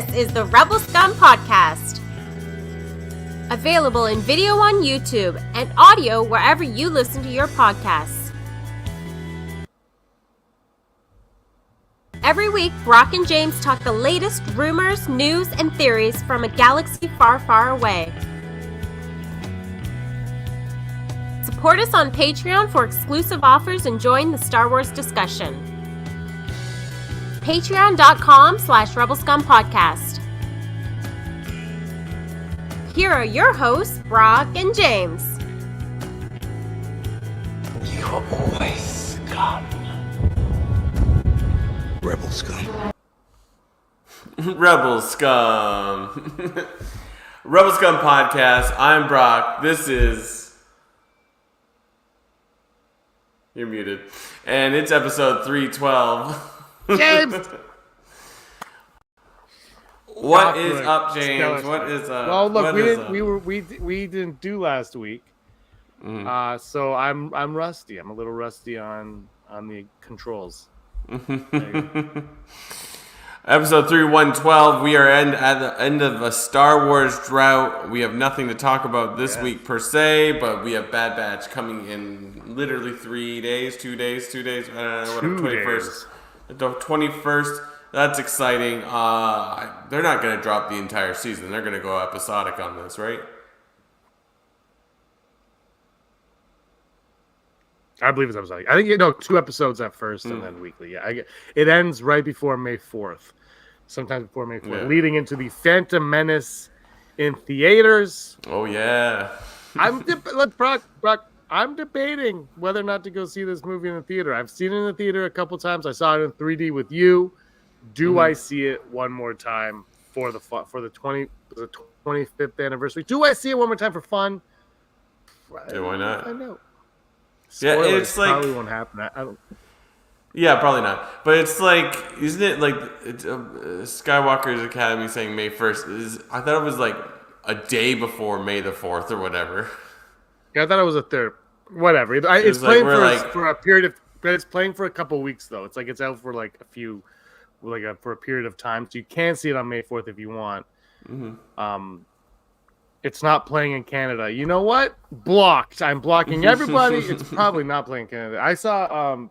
This is the Rebel Scum podcast. Available in video on YouTube and audio wherever you listen to your podcasts. Every week, Brock and James talk the latest rumors, news, and theories from a galaxy far, far away. Support us on Patreon for exclusive offers and join the Star Wars discussion. Patreon.com/RebelScumPodcast. Here are your hosts, Brock and James. You're always scum. Rebel Scum. Rebel Scum. Rebel Scum Podcast. I'm Brock. This is... You're muted. And it's episode 312. James! What is up, James? What is up? Well, look, what we didn't do last week. So I'm rusty. I'm a little rusty on the controls. Episode 3112. We are at the end of a Star Wars drought. We have nothing to talk about this week per se, but we have Bad Batch coming in literally 2 days. I don't know, what, 21st. The 21st. That's exciting. They're not going to drop the entire season. They're going to go episodic on this, right? I believe it's episodic. I think 2 episodes at first and then weekly. Yeah, it ends right before May 4th. Sometimes before May 4th, leading into the Phantom Menace in theaters. Oh yeah. Brock, I'm debating whether or not to go see this movie in the theater. I've seen it in the theater a couple times. I saw it in 3D with you. Do I see it one more time for the 25th anniversary? Do I see it one more time for fun? Yeah, why not? I know. Spoilers, yeah, it's like probably won't happen. I don't. Yeah, probably not. But it's like, isn't it like Skywalker's Academy saying May 1st? I thought it was like a day before May the 4th or whatever. Yeah, I thought it was a third. Whatever. It's playing for a period of. But it's playing for a couple weeks though. It's like it's out for like for a period of time, so you can see it on May 4th if you want. It's not playing in Canada. You know what? Blocked. I'm blocking everybody. It's probably not playing in Canada. I saw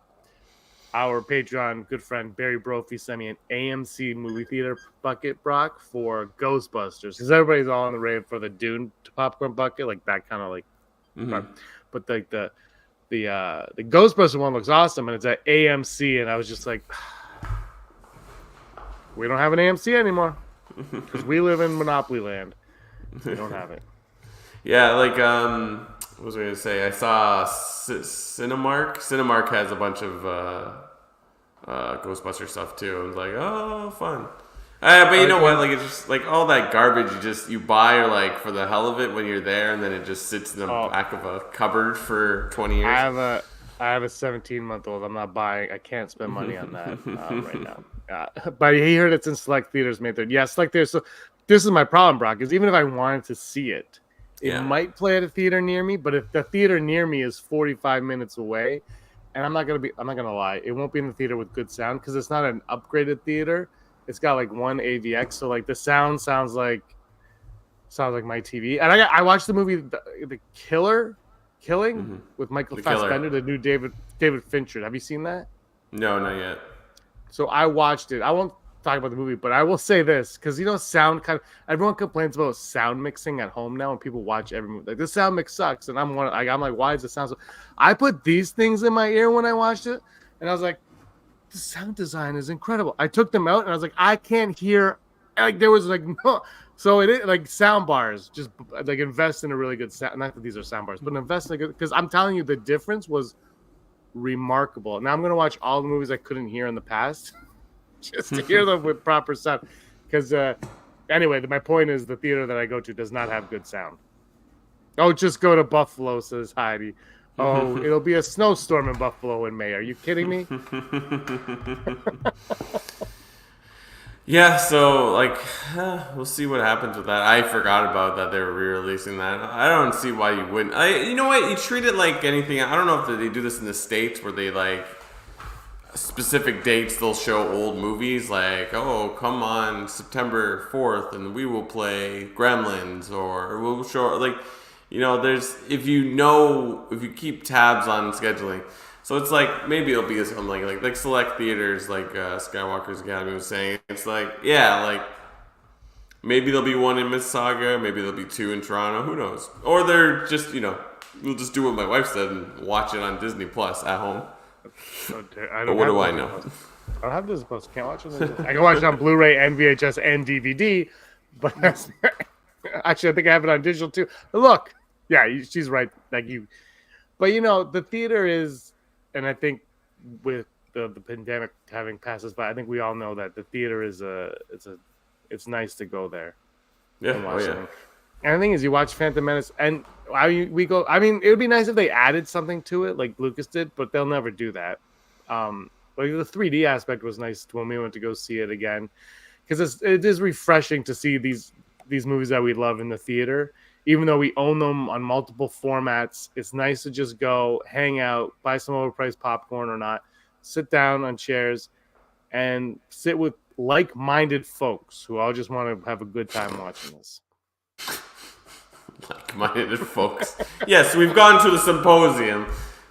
our Patreon good friend Barry Brophy sent me an AMC movie theater bucket, Brock, for Ghostbusters, because everybody's all on the rave for the Dune popcorn bucket, like that kind of like. But like the Ghostbuster one looks awesome, and it's at AMC, and I was just like, we don't have an AMC anymore because we live in Monopoly Land. We don't have it. Yeah, like what was I gonna say? I saw Cinemark. Cinemark has a bunch of Ghostbuster stuff too. I was like, oh, fun. But you know what? Like, it's just like all that garbage you buy or like for the hell of it when you're there, and then it just sits in the back of a cupboard for 20 years. I have a 17-month-old. I'm not buying. I can't spend money on that right now. But he heard it's in select theaters May 3rd. Yeah, select theaters. So this is my problem, Brock. Is even if I wanted to see it, it might play at a theater near me. But if the theater near me is 45 minutes away, and I'm not gonna lie, it won't be in the theater with good sound because it's not an upgraded theater. It's got like one AVX, so like the sound sounds like my TV. And I watched the movie The Killing with Michael Fassbender, the new David Fincher. Have you seen that? No, not yet. So I watched it. I won't talk about the movie, but I will say this because sound everyone complains about sound mixing at home now, and people watch every movie like this sound mix sucks, and I'm like, why does it sound so? I put these things in my ear when I watched it, and I was like, the sound design is incredible. I took them out and I was like, I can't hear. Like there was like no. So it is like sound bars. Just like invest in a really good sound. Not that these are sound bars, but invest in a good, because I'm telling you the difference was remarkable. Now I'm gonna watch all the movies I couldn't hear in the past, just to hear them with proper sound. Because anyway, my point is the theater that I go to does not have good sound. Oh, just go to Buffalo, says Heidi. Oh, it'll be a snowstorm in Buffalo in May. Are you kidding me? Yeah, so like we'll see what happens with that. I forgot about that they were re-releasing that. I don't see why you wouldn't. You know what? You treat it like anything. I don't know if they do this in the States where they like specific dates they'll show old movies, like, oh, come on September 4th and we will play Gremlins, or we'll show, like, there's, if you keep tabs on scheduling, so it's like, maybe it'll be something like select theaters, like Skywalker's Academy was saying. It's like, yeah, like, maybe there'll be one in Mississauga, maybe there'll be two in Toronto, who knows? Or they're just, we'll just do what my wife said and watch it on Disney Plus at home. But what do I know? I don't have Disney Plus. Can't watch it. I can watch it on Blu-ray and VHS and DVD, but actually, I think I have it on digital too. But look, yeah, she's right. But the theater is, and I think with the pandemic having passed us by, I think we all know that the theater is it's nice to go there. Yeah, and watch something. And the thing is, you watch Phantom Menace, and it would be nice if they added something to it, like Lucas did, but they'll never do that. Like the 3D aspect was nice when we went to go see it again, because it is refreshing to see these movies that we love in the theater, even though we own them on multiple formats. It's nice to just go hang out, buy some overpriced popcorn or not, sit down on chairs, and sit with like-minded folks who all just want to have a good time watching this. Like-minded folks. Yes, we've gone to the symposium.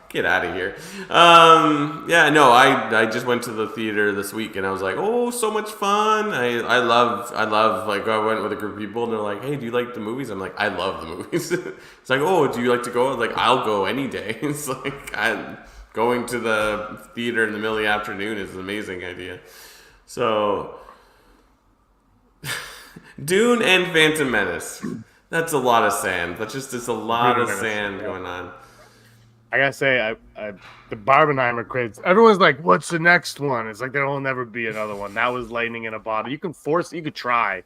Get out of here. I just went to the theater this week and I was like, oh, so much fun. I love, like, I went with a group of people and they're like, hey, do you like the movies? I'm like, I love the movies. It's like, oh, do you like to go? I'm like, I'll go any day. It's like, going to the theater in the middle of the afternoon is an amazing idea. So, Dune and Phantom Menace. That's a lot of sand. It's a lot of sand going on. I gotta say, the Barbenheimer crates. Everyone's like, "What's the next one?" It's like there will never be another one. That was lightning in a bottle. You could try,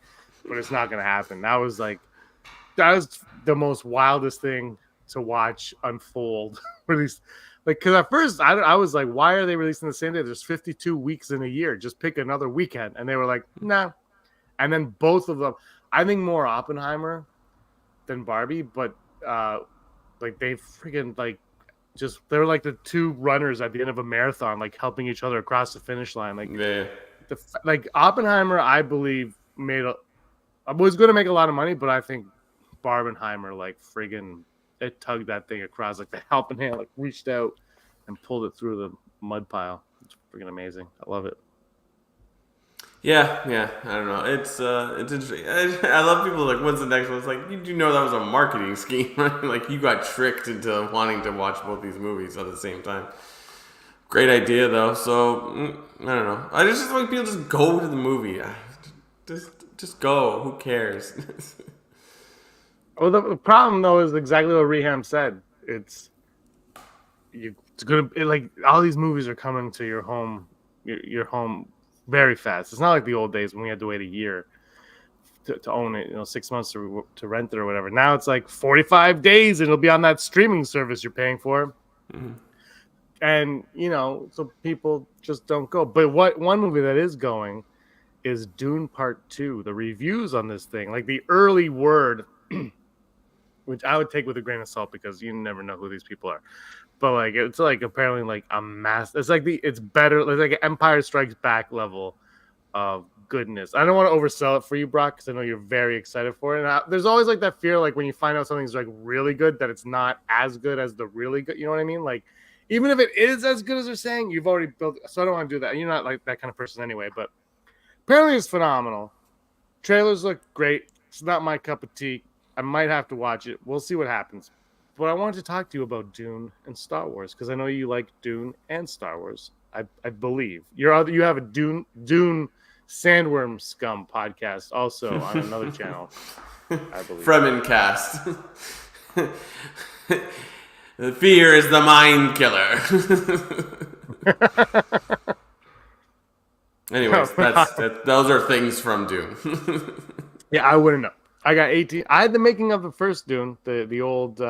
but it's not gonna happen. That was the most wildest thing to watch unfold. Released, because at first I was like, "Why are they releasing the same day? There's 52 weeks in a year. Just pick another weekend." And they were like, "Nah." And then both of them, I think more Oppenheimer than Barbie, but they freaking they're like the two runners at the end of a marathon, like helping each other across the finish line. Oppenheimer, I believe was going to make a lot of money, but I think Barbenheimer it tugged that thing across, like the helping hand, reached out and pulled it through the mud pile. It's freaking amazing. I love it. Yeah, I don't know. It's interesting. I love people when's the next one? It's like, you know that was a marketing scheme, right? Like, you got tricked into wanting to watch both these movies at the same time. Great idea, though. So, I don't know. I just like people just go to the movie. Just go. Who cares? Well, the problem, though, is exactly what Reham said. It's all these movies are coming to your home, your home very fast. It's not like the old days when we had to wait a year to own it, 6 months to rent it or whatever. Now it's like 45 days and it'll be on that streaming service you're paying for. Mm-hmm. And, so people just don't go. But one movie that is going is Dune Part 2. The reviews on this thing, like the early word, which I would take with a grain of salt because you never know who these people are. But it's apparently a mass. It's better. It's like an Empire Strikes Back level of goodness. I don't want to oversell it for you, Brock, because I know you're very excited for it. And there's always that fear, when you find out something's really good, that it's not as good as the really good. You know what I mean? Even if it is as good as they're saying, you've already built. So I don't want to do that. You're not that kind of person anyway. But apparently, it's phenomenal. Trailers look great. It's not my cup of tea. I might have to watch it. We'll see what happens. But I wanted to talk to you about Dune and Star Wars because I know you like Dune and Star Wars. I believe you have a Dune Sandworm Scum podcast also on another channel. I believe Fremencast. The fear is the mind killer. Anyways, those are things from Dune. Yeah, I wouldn't know. I got 18. I had the making of the first Dune, the old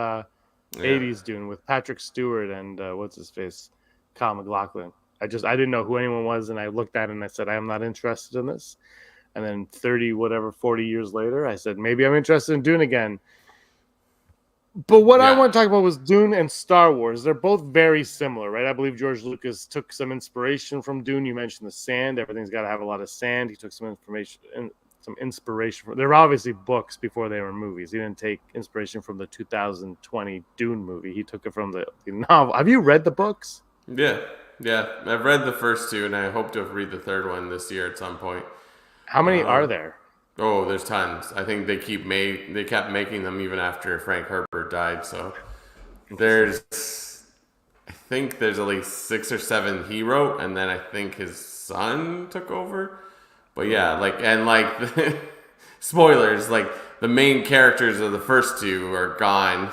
80s Dune with Patrick Stewart and what's his face, Kyle MacLachlan. I didn't know who anyone was, and I looked at it and I said, I am not interested in this. And then 40 years later, I said, maybe I'm interested in Dune again. But what I Yeah. want to talk about was Dune and Star Wars. They're both very similar, right? I believe George Lucas took some inspiration from Dune. You mentioned the sand. Everything's got to have a lot of sand. He took some information and some inspiration from. They're obviously books before they were movies. He didn't take inspiration from the 2020 Dune movie. He took it from the novel. Have you read the books? Yeah. Yeah. I've read the first two, and I hope to read the third one this year at some point. How many are there? Oh, there's tons. I think they kept making them even after Frank Herbert died. So I think there's at least 6 or 7 he wrote, and then I think his son took over. But yeah, spoilers, like the main characters of the first two are gone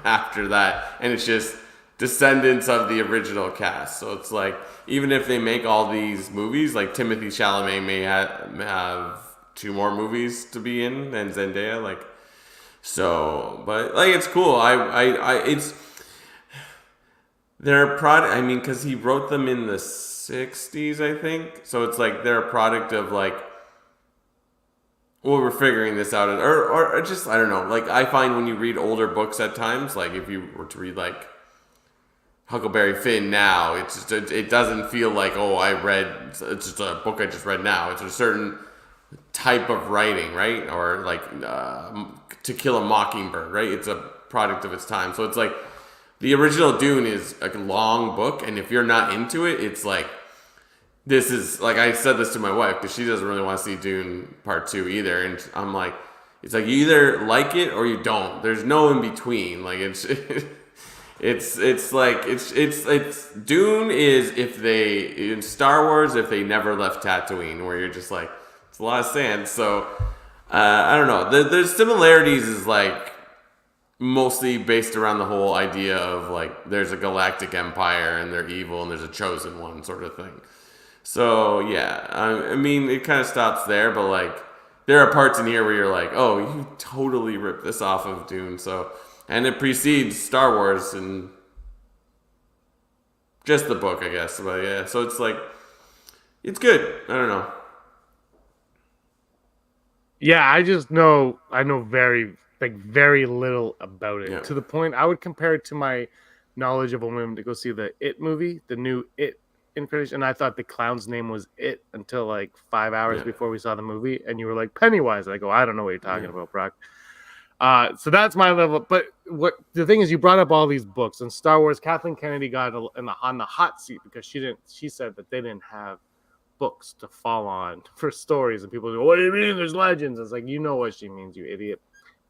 after that, and it's just descendants of the original cast. So it's like even if they make all these movies, like Timothy Chalamet may have 2 more movies to be in, and Zendaya, like, so, but like it's cool. They're a product. I mean, because he wrote them in the '60s, I think. So it's like they're a product of like, well, we're figuring this out, or just I don't know. Like I find when you read older books at times, like if you were to read like Huckleberry Finn now, it doesn't feel like it's just a book I just read now. It's a certain type of writing, right? Or like To Kill a Mockingbird, right? It's a product of its time. So it's like the original Dune is a long book, and if you're not into it, it's like this is like I said this to my wife because she doesn't really want to see Dune Part 2 either, and I'm like, it's like you either like it or you don't. There's no in between. Like it's Dune is if they in Star Wars if they never left Tatooine, where you're just like it's a lot of sand. So I don't know. There's similarities is like mostly based around the whole idea of like there's a galactic empire and they're evil and there's a chosen one sort of thing. So yeah, I mean it kind of stops there, but like there are parts in here where you're like, oh, you totally ripped this off of Dune. So and it precedes Star Wars and just the book, I guess. But yeah, so it's like it's good. I don't know. Yeah, I know very little about it. Yeah. To the point I would compare it to my knowledge of when we went to go see the It movie, the new It incarnation, and I thought the clown's name was It until like 5 hours before we saw the movie, and you were like Pennywise. I go, I don't know what you're talking about, Brock. So that's my level. But what the thing is, you brought up all these books and Star Wars. Kathleen Kennedy got on the hot seat because she said that they didn't have books to fall on for stories, and people go, what do you mean there's legends? It's like, you know what she means, you idiot.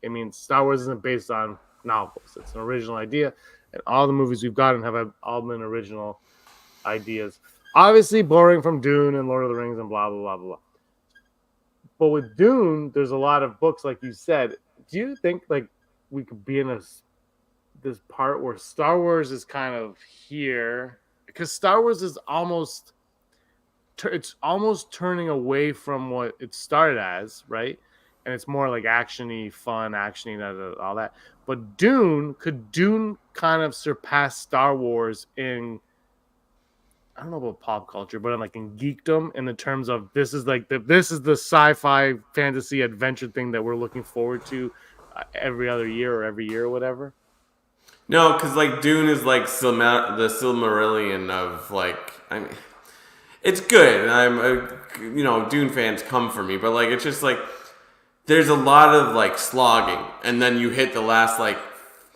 It means Star Wars isn't based on novels. It's an original idea, and all the movies we've gotten have all been original ideas. Obviously borrowing from Dune and Lord of the Rings and blah blah blah blah. But with Dune, there's a lot of books, like you said. Do you think like we could be in this part where Star Wars is kind of here? Because Star Wars is almost turning away from what it started as, right? And it's more like actiony, fun, actiony, all that. But could Dune kind of surpass Star Wars in, I don't know about pop culture, but in geekdom, in the terms of this is the sci-fi fantasy adventure thing that we're looking forward to every other year or every year or whatever? No, because like Dune is like the Silmarillion of like, I mean, it's good, and Dune fans come for me, but like it's just like there's a lot of like slogging, and then you hit the last like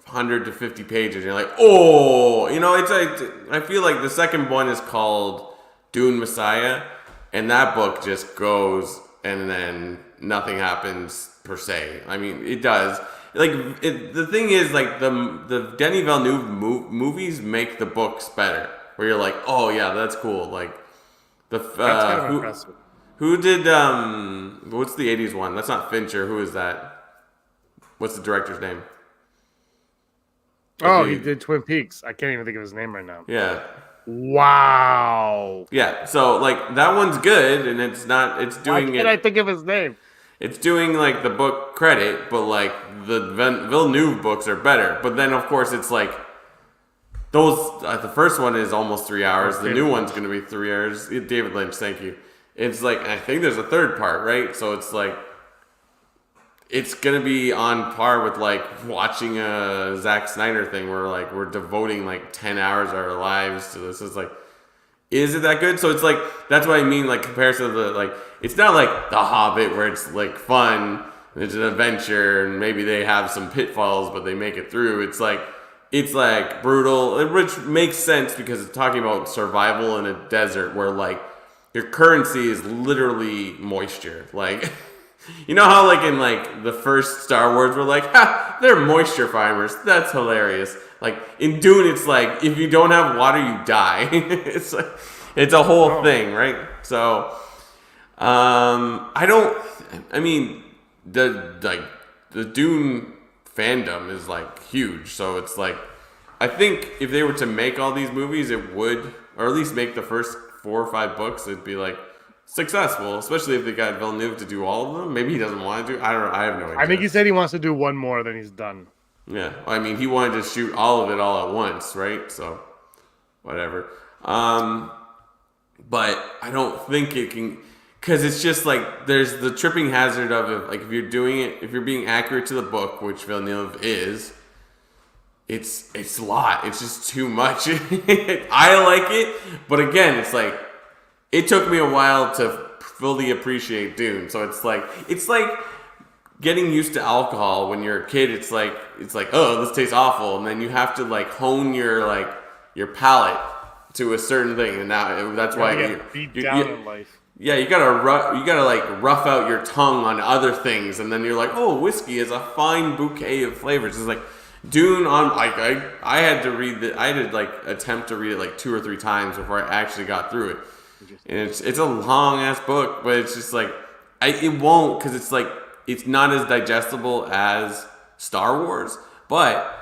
100 to 50 pages, and you're like, oh, it's like I feel like the second one is called Dune Messiah, and that book just goes, and then nothing happens per se. I mean, it does. Like the thing is, like the Denis Villeneuve movies make the books better, where you're like, oh yeah, that's cool. Like that's kind of impressive. Who did what's the 80s one? That's not Fincher. Who is that? What's the director's name? Oh, he did Twin Peaks. I can't even think of his name right now. Yeah. Wow. Yeah. So like that one's good, and it's doing. Why can't I think of his name? It's doing like the book credit, but like the Villeneuve books are better. But then of course it's like those. The first one is almost 3 hours. The new one's going to be 3 hours. David Lynch, thank you. It's like I think there's a third part, right? So it's like it's gonna be on par with like watching a Zack Snyder thing where like we're devoting like 10 hours of our lives to this. It's like, is it that good? So it's like, that's what I mean, like comparison to the, like, it's not like The Hobbit where it's like fun, it's an adventure, and maybe they have some pitfalls, but they make it through. It's like brutal, which makes sense because it's talking about survival in a desert where like your currency is literally moisture. Like, you know how like in like the first Star Wars we're like, ha, they're moisture fibers. That's hilarious. Like in Dune, it's like if you don't have water, you die. It's like, it's a whole thing, right? So, I mean, the Dune fandom is like huge. So it's like, I think if they were to make all these movies, it would, or at least make the first 4 or 5 books, it'd be like successful, especially if they got Villeneuve to do all of them. Maybe he doesn't want to do. I don't know. I have no idea. I think he said he wants to do one more, then he's done. Yeah, I mean, he wanted to shoot all of it all at once, right? So, whatever. But I don't think it can, because it's just like there's the tripping hazard of it. Like if you're doing it, if you're being accurate to the book, which Villeneuve is, it's a lot. It's just too much. I like it, but again, it's like it took me a while to fully appreciate Dune. So it's like getting used to alcohol when you're a kid. It's like oh, this tastes awful, and then you have to like hone your palate to a certain thing, and now that's why you get beat down in life. Yeah, you gotta like rough out your tongue on other things, and then you're like, oh, whiskey is a fine bouquet of flavors. It's like Dune on like I had to read it. I did like attempt to read it like 2 or 3 times before I actually got through it, and it's a long ass book, but it's just like it won't, because it's like it's not as digestible as Star Wars, but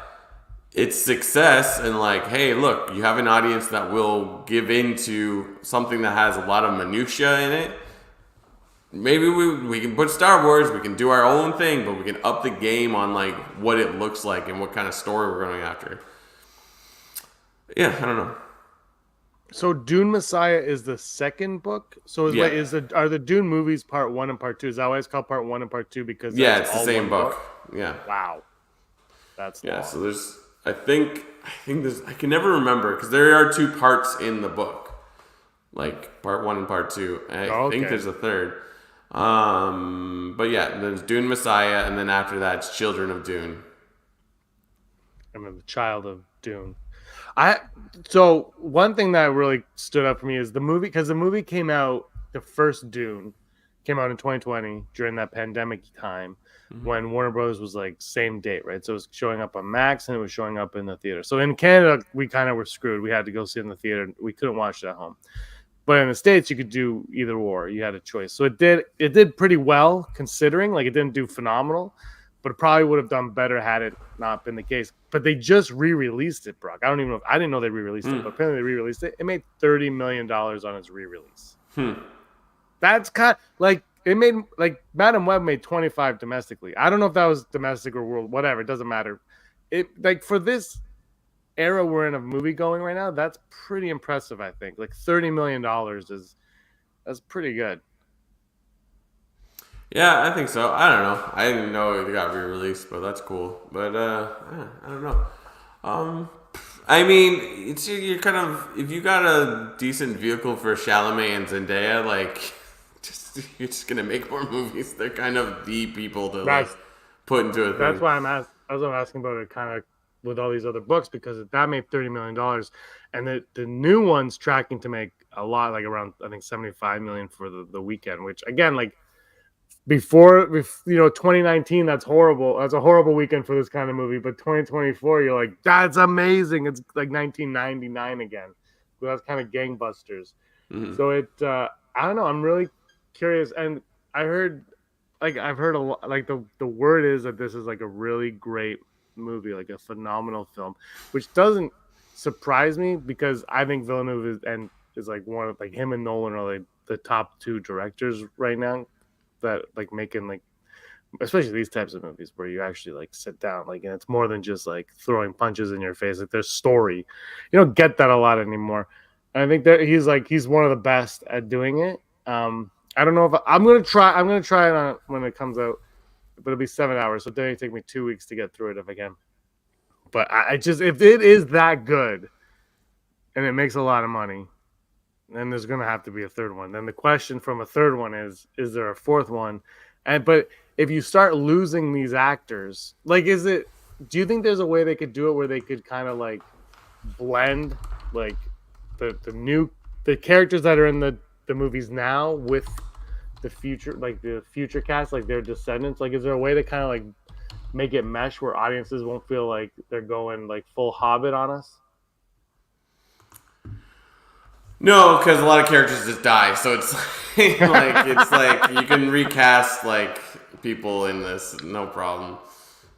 it's success. And like, hey, look, you have an audience that will give into something that has a lot of minutia in it. Maybe we can put Star Wars, we can do our own thing, but we can up the game on like what it looks like and what kind of story we're going after. Yeah, I don't know. So Dune Messiah is the second book. So are the Dune movies part 1 and part 2? Is that why it's called part 1 and part 2? Because it's the same book. Yeah. Wow. That's long. So there's I think there's, I can never remember because there are 2 parts in the book, like part 1 and part 2. I think there's a third. But yeah, there's Dune Messiah, and then after that, it's Children of Dune. And then the Child of Dune. So one thing that really stood out for me is the movie, because the movie came out, the first Dune came out in 2020 during that pandemic time, when Warner Bros. Was like same date, right? So it was showing up on Max and it was showing up in the theater. So in Canada, we kind of were screwed. We had to go see it in the theater. We couldn't watch it at home. But in the States, you could do either or. You had a choice. So it did pretty well, considering. Like, it didn't do phenomenal, but it probably would have done better had it not been the case. But they just re-released it, Brock. I didn't know they re-released it, but apparently they re-released it. It made $30 million on its re-release. That's kind of like, it made, like, Madam Web made 25 domestically. I don't know if that was domestic or world, whatever. It doesn't matter. It, like, for this era we're in of movie going right now, that's pretty impressive. I think like $30 million that's pretty good. Yeah, I think so. I don't know. I didn't know it got re-released, but that's cool. But I don't know. I mean, you're kind of, if you got a decent vehicle for Chalamet and Zendaya, like, you're just gonna make more movies. They're kind of the people to like put into a thing. That's why I'm asking about it kind of with all these other books, because that made $30 million, and the new one's tracking to make a lot, like around, I think, $75 million for the weekend, which again, like before 2019, that's horrible. That's a horrible weekend for this kind of movie. But 2024, you're like, that's amazing. It's like 1999 again. So that's kind of gangbusters. So I don't know. I'm really curious, and I've heard a lot, like the word is that this is like a really great movie, like a phenomenal film, which doesn't surprise me, because I think Villeneuve is like one of, like, him and Nolan are like the top 2 directors right now that like making, like, especially these types of movies where you actually like sit down, like, and it's more than just like throwing punches in your face. Like, there's story. You don't get that a lot anymore. And I think that he's one of the best at doing it. I don't know if I'm gonna try it on when it comes out. but it'll be 7 hours, so it'll take me 2 weeks to get through it if I can. But I just, if it is that good and it makes a lot of money, then there's gonna have to be a third one. Then the question from a third one is there a fourth one? But if you start losing these actors, like, do you think there's a way they could do it where they could kind of like blend like the characters that are in the movies now with the future cast, like their descendants? Like, is there a way to kind of like make it mesh where audiences won't feel like they're going like full Hobbit on us? No, because a lot of characters just die, so it's like you can recast like people in this, no problem,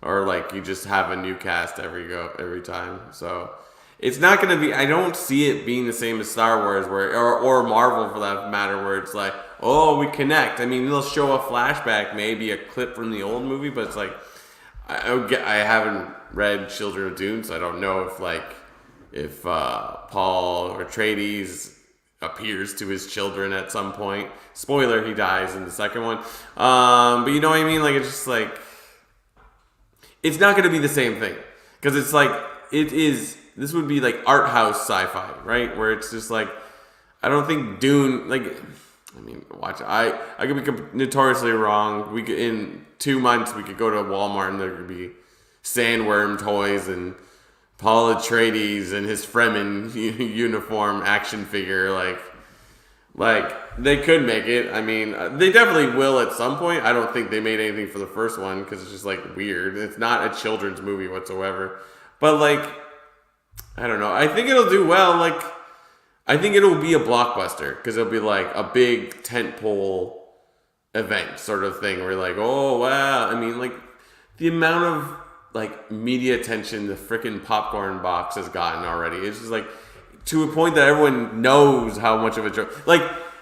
or like you just have a new cast every time. So it's not going to be. I don't see it being the same as Star Wars, or Marvel for that matter, where it's like, oh, we connect. I mean, they'll show a flashback, maybe a clip from the old movie, but it's like I haven't read Children of Dune, so I don't know if Paul Atreides appears to his children at some point. Spoiler, he dies in the second one. But you know what I mean? Like, it's just like, it's not going to be the same thing. Because it's like, this would be like art house sci-fi, right? Where it's just like, I don't think Dune, like, I mean, watch, I could be notoriously wrong. In 2 months, we could go to Walmart and there could be sandworm toys and Paul Atreides and his Fremen uniform action figure, like they could make it. I mean, they definitely will at some point. I don't think they made anything for the first one because it's just like weird. It's not a children's movie whatsoever. But like, I don't know. I think it'll do well. Like, I think it'll be a blockbuster because it'll be like a big tentpole event sort of thing. Where like, oh wow. I mean, like the amount of like media attention the freaking popcorn box has gotten already. It's just like to a point that everyone knows how much of a joke. Like,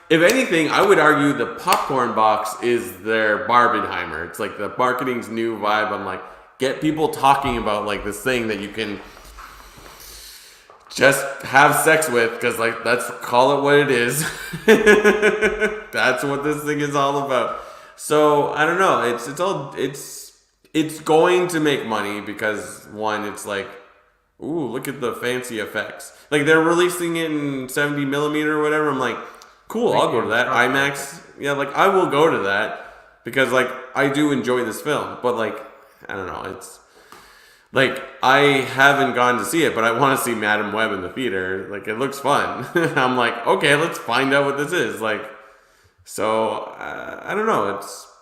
if anything, I would argue the popcorn box is their Barbenheimer. It's like the marketing's new vibe. I'm like, get people talking about like this thing that you can just have sex with, because like, let's call it what it is. That's what this thing is all about. So I don't know. It's going to make money because, one, it's like, ooh, look at the fancy effects. Like, they're releasing it in 70 millimeter or whatever. I'm like, cool, I'll go to that. IMAX. Yeah, like, I will go to that because, like, I do enjoy this film. But, like, I don't know. It's, like, I haven't gone to see it, but I want to see Madam Web in the theater. Like, it looks fun. I'm like, okay, let's find out what this is. Like, so, I don't know. It's...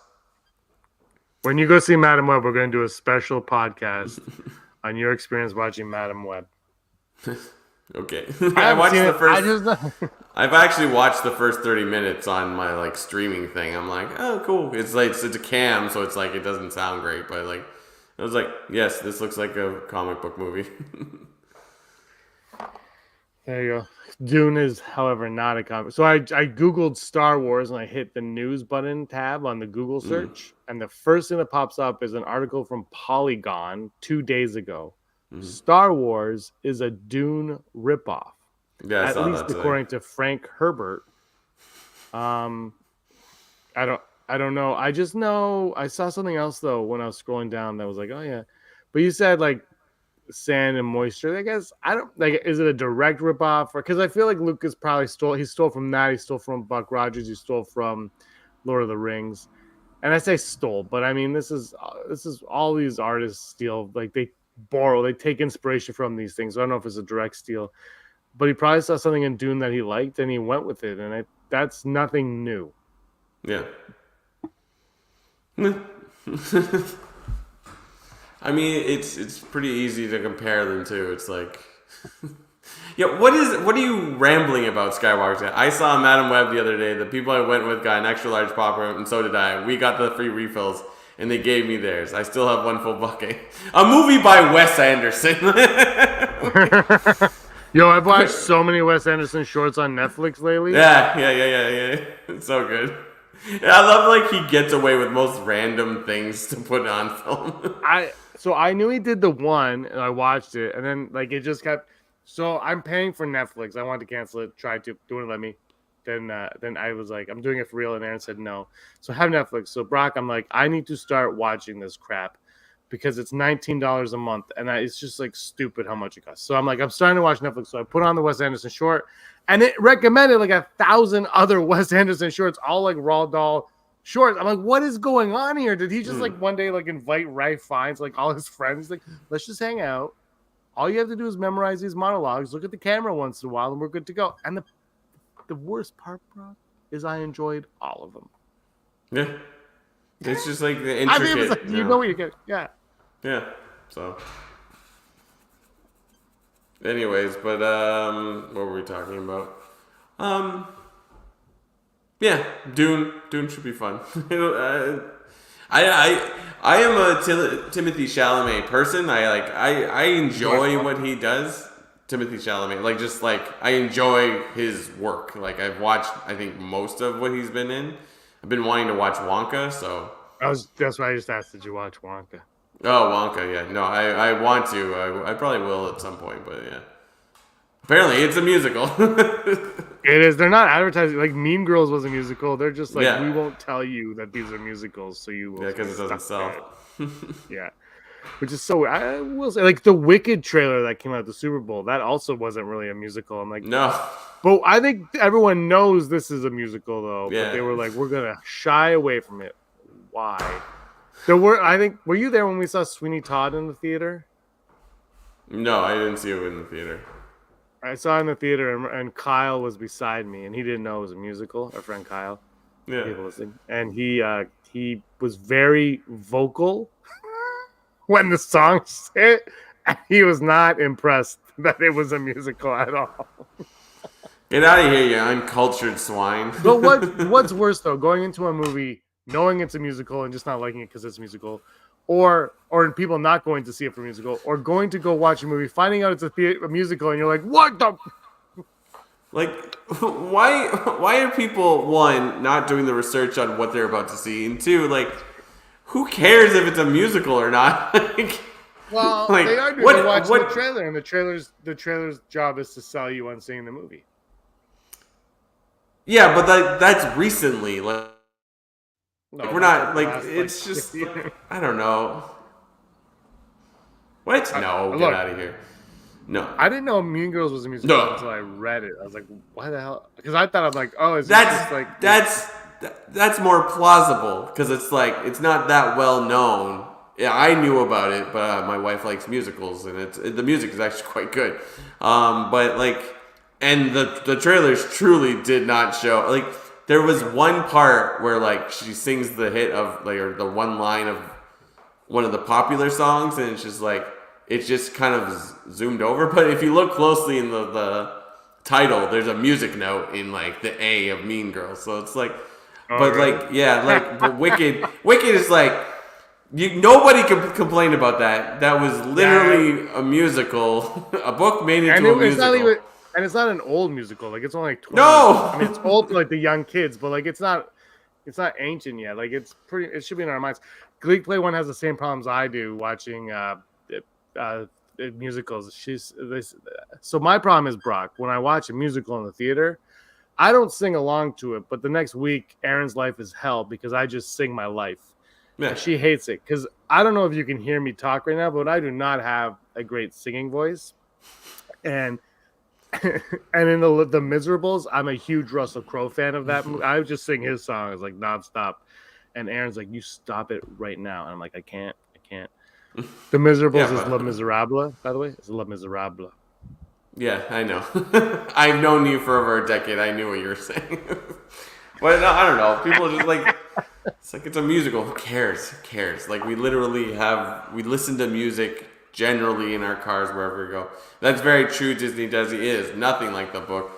When you go see Madam Web, we're going to do a special podcast on your experience watching Madam Web. Okay. I've actually watched the first 30 minutes on my like streaming thing. I'm like, oh, cool. It's a cam, so it's like it doesn't sound great, but like I was like, yes, this looks like a comic book movie. There you go. Dune is, however, not a comic. So I Googled Star Wars and I hit the news button tab on the Google search. And the first thing that pops up is an article from Polygon 2 days ago. Star Wars is a Dune ripoff. Yeah, I at saw least that according to Frank Herbert. I don't know. I just know I saw something else though when I was scrolling down that was like, oh yeah. But you said like sand and moisture. I guess I don't like. Is it a direct ripoff? Or because I feel like Lucas probably stole. He stole from that. He stole from Buck Rogers. He stole from Lord of the Rings. And I say stole, but I mean this is all these artists steal. Like they borrow, they take inspiration from these things. So I don't know if it's a direct steal, but he probably saw something in Dune that he liked and he went with it. And that's nothing new. Yeah. I mean, it's pretty easy to compare them to. It's like, yeah, what are you rambling about, Skywalker? I saw Madam Web the other day. The people I went with got an extra large popper, and so did I. We got the free refills, and they gave me theirs. I still have one full bucket. A movie by Wes Anderson. Yo, I've watched so many Wes Anderson shorts on Netflix lately. Yeah. It's so good. I love like he gets away with most random things to put on film. So I knew he did the one, and I watched it, and then like it just kept. So I'm paying for Netflix. I wanted to cancel it. Tried to. They wouldn't let me. then I was like, I'm doing it for real, and Aaron said no. So I have Netflix. So Brock, I'm like, I need to start watching this crap because it's $19 a month, and it's just like stupid how much it costs. So I'm like, I'm starting to watch Netflix. So I put on the Wes Anderson short, and it recommended like 1,000 other Wes Anderson shorts, all like Raw Doll shorts. I'm like, what is going on here? Did he just like one day like invite Ralph Fiennes, like all his friends, like let's just hang out. All you have to do is memorize these monologues, look at the camera once in a while, and we're good to go. And the worst part, bro, is I enjoyed all of them. Yeah. It's just like the intricate. I mean, it was like, you know what you get. Yeah. Yeah. So. Anyways, but what were we talking about? Yeah, Dune should be fun. I am a Timothy Chalamet person. I enjoy what he does. Timothy Chalamet, I enjoy his work. Like I've watched, I think most of what he's been in. I've been wanting to watch Wonka, so that's why I just asked. Did you watch Wonka? Oh, Wonka, yeah. No, I want to. I probably will at some point, but yeah. Apparently, it's a musical. It is. They're not advertising. Like Mean Girls was a musical. They're just like, we won't tell you that these are musicals, so you will. Yeah, because it doesn't sell. Yeah. Which is so. I will say, like the Wicked trailer that came out at the Super Bowl, that also wasn't really a musical. I'm like, no. But I think everyone knows this is a musical, though. Yeah. But they were like, we're gonna shy away from it. Why? Were you there when we saw Sweeney Todd in the theater? No, I didn't see it in the theater. I saw it in the theater, and Kyle was beside me, and he didn't know it was a musical. Our friend Kyle, yeah, people listening, and he was very vocal when the songs hit, and he was not impressed that it was a musical at all. Get out of here, you uncultured swine. But what's worse though, going into a movie knowing it's a musical and just not liking it because it's a musical, or people not going to see it for musical, or going to go watch a movie, finding out it's a musical, and you're like, what the? Like, why are people, one, not doing the research on what they're about to see, and two, like, who cares if it's a musical or not? Well, like, they are doing watching the trailer, and the trailer's job is to sell you on seeing the movie. Yeah, but that's recently, like. No, we're not like it's just I don't know. What? No, get out of here. No, I didn't know Mean Girls was a musical until I read it. I was like, why the hell? Because I thought I'm like, oh, is just like that's more plausible because it's like it's not that well known. Yeah, I knew about it, but my wife likes musicals, and the music is actually quite good. But like, and the trailers truly did not show like. There was one part where like she sings the hit of like or the one line of one of the popular songs, and it's just like it's just kind of zoomed over. But if you look closely in the title, there's a music note in like the A of Mean Girls. So it's like, but Wicked is like nobody can complain about that. That was literally a musical, a book made into a musical. And it's not an old musical. Like it's only like 20. No, I mean it's old for like the young kids, but like it's not ancient yet. Like it should be in our minds. Glee Play One has the same problems I do watching musicals. So my problem is Brock. When I watch a musical in the theater, I don't sing along to it, but the next week Erin's life is hell because I just sing my life. Yeah. And she hates it because I don't know if you can hear me talk right now, but I do not have a great singing voice, and in the Miserables, I'm a huge Russell Crowe fan of that movie. I would just sing his songs like nonstop, and Aaron's like, "You stop it right now," and I'm like, "I can't." The Miserables is Les Miserables, by the way. It's Les Miserables. Yeah, I know. I've known you for over a decade. I knew what you were saying, but no, I don't know. People are just like, it's like it's a musical. Who cares? Who cares? Like we listen to music. Generally in our cars wherever we go. That's very true. Disney does. It is nothing like the book.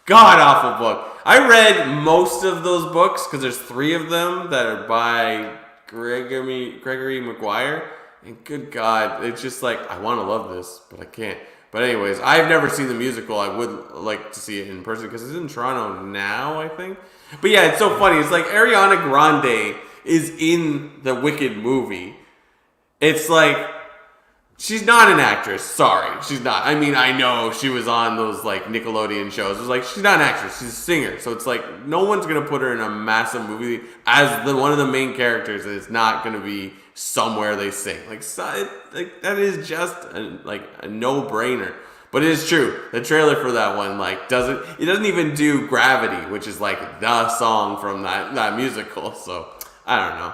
God awful book. I read most of those books because there's 3 of them that are by Gregory Maguire. And good God, it's just like I want to love this, but I can't. But anyways, I've never seen the musical. I would like to see it in person because it's in Toronto now, I think. But yeah, it's so funny. It's like Ariana Grande is in the Wicked movie. It's like She's not an actress. Sorry, she's not. I mean, I know she was on those like Nickelodeon shows. It was like she's not an actress. She's a singer. So it's like no one's gonna put her in a massive movie as one of the main characters. And it's not gonna be somewhere they sing. Like that is just a no-brainer. But it is true. The trailer for that one doesn't even do Gravity, which is like the song from that musical. So I don't know.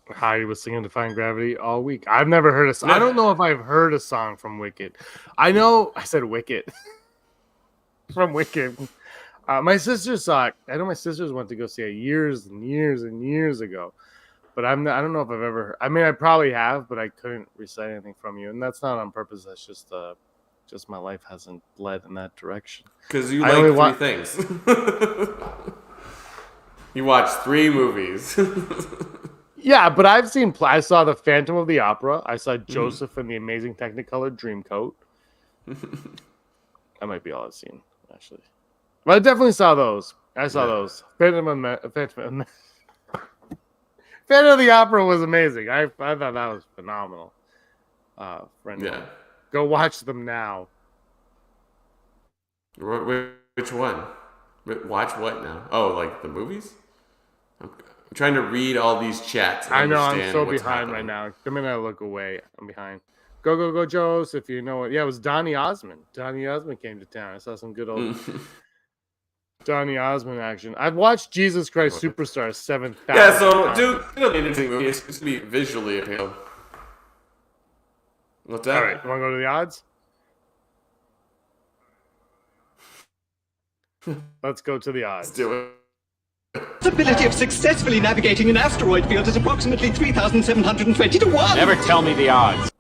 Heidi was singing Defying Gravity all week. I've never heard a song. I don't know if I've heard a song from Wicked. I know I said Wicked. From Wicked. My sister saw it. I know my sisters went to go see it years and years and years ago. But I don't know if I've ever heard. I mean, I probably have, but I couldn't recite anything from you. And that's not on purpose. That's just my life hasn't led in that direction. Because you like three things. You watched 3 movies. Yeah, but I saw The Phantom of the Opera. I saw Joseph and the Amazing Technicolor Dreamcoat. That might be all I've seen, actually. But I definitely saw those. I saw those. Phantom of the Opera was amazing. I thought that was phenomenal. Go watch them now. Which one? Watch what now? Oh, like the movies? I'm trying to read all these chats. I know, I'm so behind right now. The minute I look away, I'm behind. Go, Joseph, you know what? Yeah, it was Donny Osmond. Donny Osmond came to town. I saw some good old Donny Osmond action. I've watched Jesus Christ Superstar 7,000 Yeah, so, times. dude, it'll be an interesting movie. It's supposed to be visually appealing. What's that? All right, you want to go to the odds? Let's go to the odds. Let's do it. Possibility of successfully navigating an asteroid field is approximately 3,720 to 1. Never tell me the odds.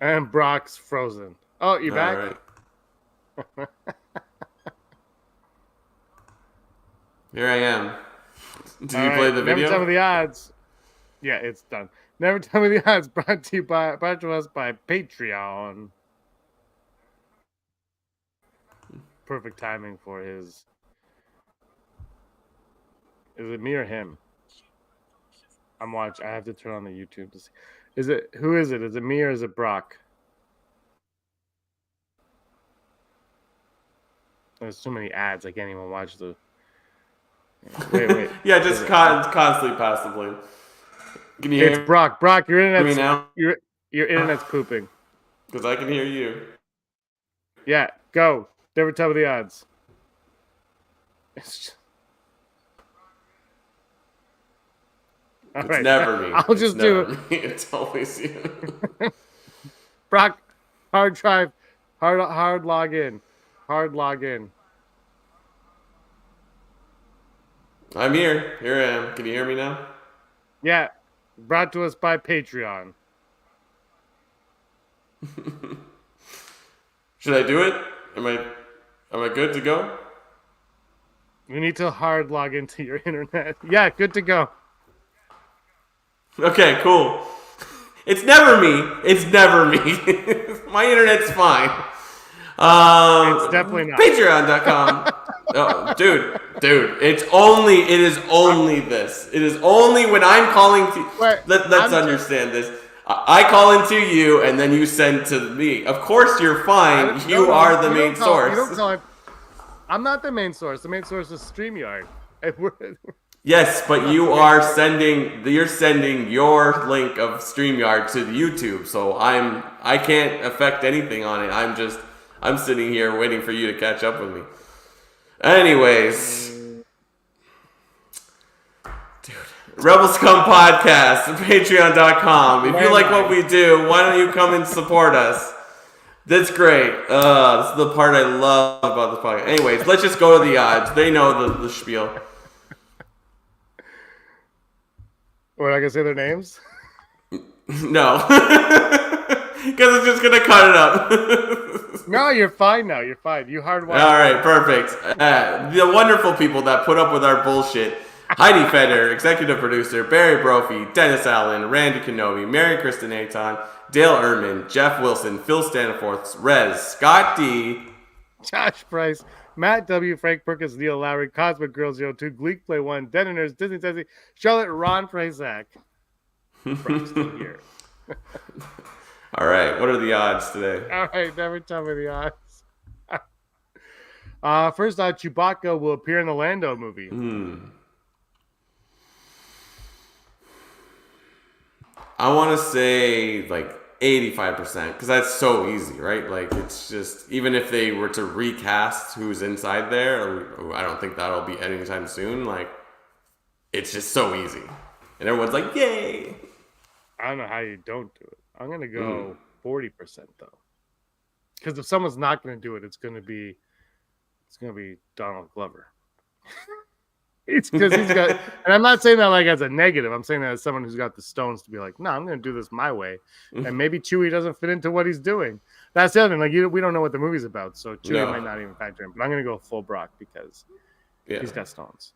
And Brock's frozen. Oh, you back? All right. Here I am. Did you play the video? Never tell me the odds. Yeah, it's done. Never tell me the odds. Brought to us by Patreon. Perfect timing for his. Is it me or him? I'm watching. I have to turn on the YouTube to see. Who is it? Is it me or is it Brock? There's too many ads. I can't even watch the. Wait. Yeah, just constantly pass the blame. Can you hear It's Brock. Brock, your internet's now? your internet's pooping. Because I can hear you. Yeah, go. Never tell me the odds. It's never me. I'll just do it. It's always you. Brock, hard drive, hard log in. Hard log in. I'm here. Here I am. Can you hear me now? Yeah. Brought to us by Patreon. Should I do it? Am I good to go? You need to hard log into your internet. Yeah, good to go. Okay, cool. It's never me. It's never me. My internet's fine. It's definitely not. Patreon.com. Oh, dude, it is only this. It is only when I'm calling to. Let's understand this. I call into you, and then you send to me. Of course, you're fine. You are the main source. You don't call it. I'm not the main source. The main source is StreamYard. Yes, but you're sending your link of StreamYard to YouTube, so I can't affect anything on it. I'm sitting here waiting for you to catch up with me. Anyways, dude, Rebel Scum Podcast, Patreon.com. If you like what we do, why don't you come and support us? That's great. This is the part I love about this podcast. Anyways, let's just go to the odds. They know the spiel. We're not gonna say their names. No, because it's just gonna cut it up. No, you're fine now. You're fine. You hardwired. All right, perfect. The wonderful people that put up with our bullshit: Heidi Feder, executive producer; Barry Brophy, Dennis Allen, Randy Kenobi, Mary Kristen Aton, Dale Ehrman, Jeff Wilson, Phil Staniforth, Rez, Scott D, Josh Price, Matt W, Frank Perkins, Neil Lowry, Cosmic Girl 02, Gleek Play 1, Denoners, Disney Tessie, Charlotte, Ron Frasak. Brock's still here. All right, what are the odds today? All right, never tell me the odds. First off, Chewbacca will appear in the Lando movie. I want to say like 85% because that's so easy, right? Like it's just even if they were to recast who's inside there, I don't think that'll be anytime soon. Like it's just so easy, and everyone's like, "Yay!" I don't know how you don't do it. I'm gonna go 40% though, because if someone's not gonna do it, it's gonna be Donald Glover. It's because he's got, and I'm not saying that like as a negative. I'm saying that as someone who's got the stones to be like, no, I'm going to do this my way. And maybe Chewie doesn't fit into what he's doing. That's the other thing. Like we don't know what the movie's about, so Chewie might not even factor in. But I'm going to go full Brock because he's got stones.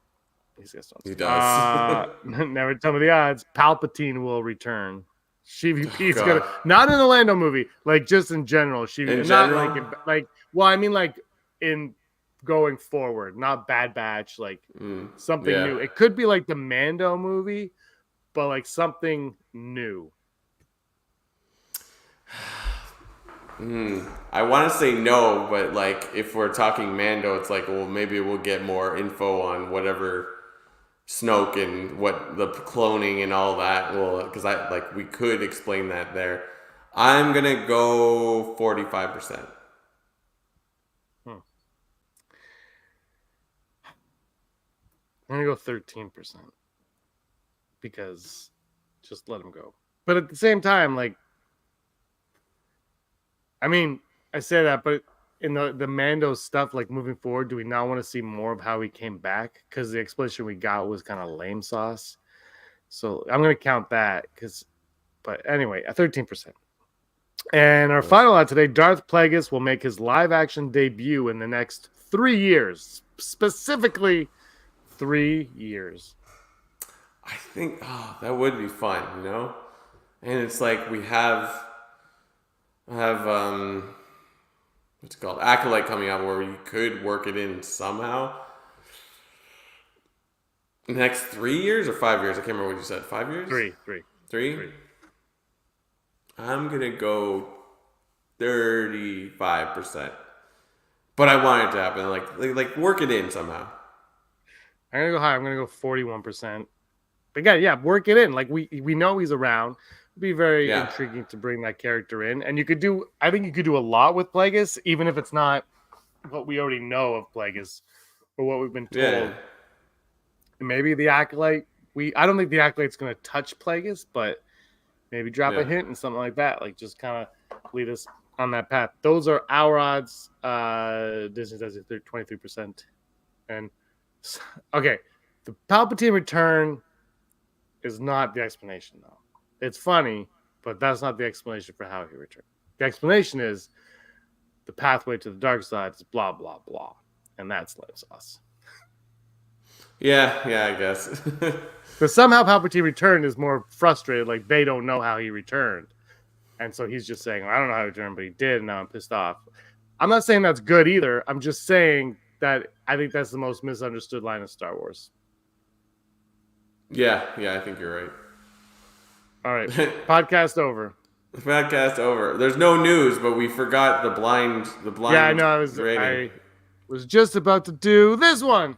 He's got stones. He does. Never tell me the odds. Palpatine will return. She's gonna not in the Lando movie, like just in general. Well, I mean like in going forward, not Bad Batch, like something new. It could be like the Mando movie, but like something new. I want to say no, but like if we're talking Mando, it's like, well, maybe we'll get more info on whatever Snoke and what the cloning and all that. Well, because we could explain that there. I'm gonna go 45%. I'm gonna go 13% because just let him go. But at the same time, like, I mean, I say that, but in the Mando stuff, like moving forward, do we not want to see more of how he came back? Because the explanation we got was kind of lame sauce. So I'm gonna count that but anyway, 13%. And our final out today, Darth Plagueis will make his live action debut in the next 3 years, specifically 3 years. I think that would be fun, you know? And it's like we have what's it called? Acolyte coming out where you could work it in somehow. Next 3 years or 5 years? I can't remember what you said. 5 years? Three? I'm gonna go 35%. But I want it to happen. Like work it in somehow. I'm gonna go high. I'm gonna go 41%. But again, work it in. Like we know he's around. It'd be very intriguing to bring that character in. And I think you could do a lot with Plagueis, even if it's not what we already know of Plagueis or what we've been told. Yeah. And maybe the Acolyte. I don't think the Acolyte's gonna touch Plagueis, but maybe drop a hint and something like that. Like just kind of lead us on that path. Those are our odds. Disney says it's 23%. And okay, the Palpatine return is not the explanation, though. It's funny, but that's not the explanation for how he returned. The explanation is the pathway to the dark side is blah, blah, blah. And that's lame sauce. Yeah, I guess. But somehow Palpatine returned is more frustrated, like they don't know how he returned. And so he's just saying, I don't know how he returned, but he did, and now I'm pissed off. I'm not saying that's good either. I'm just saying that I think that's the most misunderstood line of Star Wars. Yeah, I think you're right. All right, podcast over. Podcast over. There's no news, but we forgot the blind. Yeah, I know. I was just about to do this one.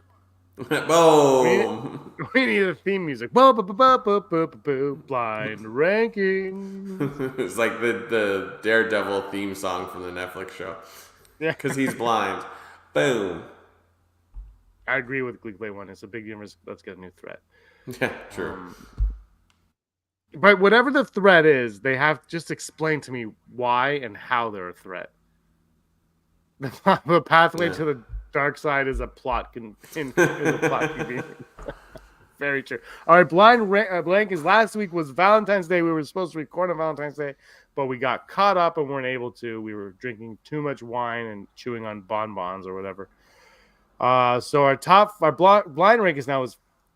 Boom. We need a theme music. Blind ranking. It's like the Daredevil theme song from the Netflix show. Yeah, because he's blind. Boom. I agree with Gleek Play One. It's a big universe. Let's get a new threat. Yeah, true. But whatever the threat is, they have to just explain to me why and how they're a threat. The pathway to the dark side is a plot convenience. Very true. All right, blank is last week was Valentine's Day. We were supposed to record on Valentine's Day, but we got caught up and weren't able to. We were drinking too much wine and chewing on bonbons or whatever. So our blind rank is now